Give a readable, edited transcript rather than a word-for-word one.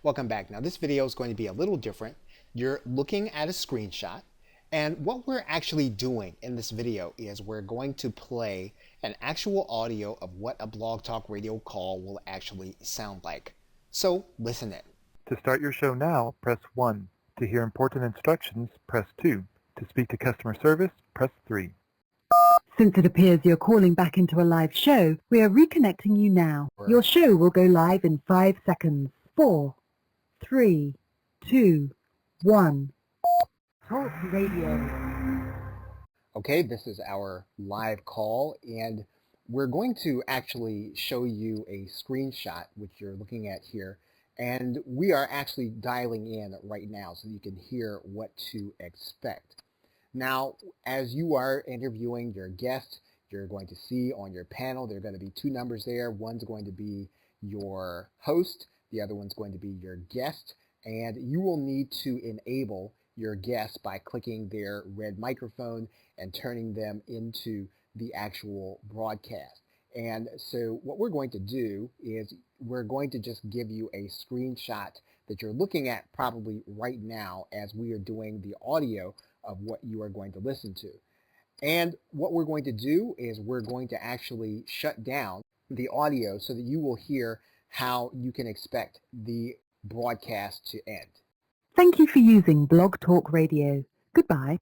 Welcome back. Now this video is going to be a little different. You're looking at a screenshot, and what we're actually doing in this video is we're going to play an actual audio of what a Blog Talk Radio call will actually sound like. So listen in. To start your show now, press 1. To hear important instructions, press 2. To speak to customer service, press 3. Since it appears you're calling back into a live show, we are reconnecting you now. Your show will go live in 5 seconds. 4, 3, 2, 1. Talk Radio. Okay, this is our live call, and we're going to actually show you a screenshot, which you're looking at here, and we are actually dialing in right now so you can hear what to expect. Now, as you are interviewing your guest, you're going to see on your panel there are going to be two numbers there. One's going to be your host, the other one's going to be your guest, and you will need to enable your guest by clicking their red microphone and turning them into the actual broadcast. And so what we're going to do is we're going to just give you a screenshot that you're looking at probably right now as we are doing the audio of what you are going to listen to. And what we're going to do is we're going to actually shut down the audio so that you will hear how you can expect the broadcast to end. Thank you for using Blog Talk Radio. Goodbye.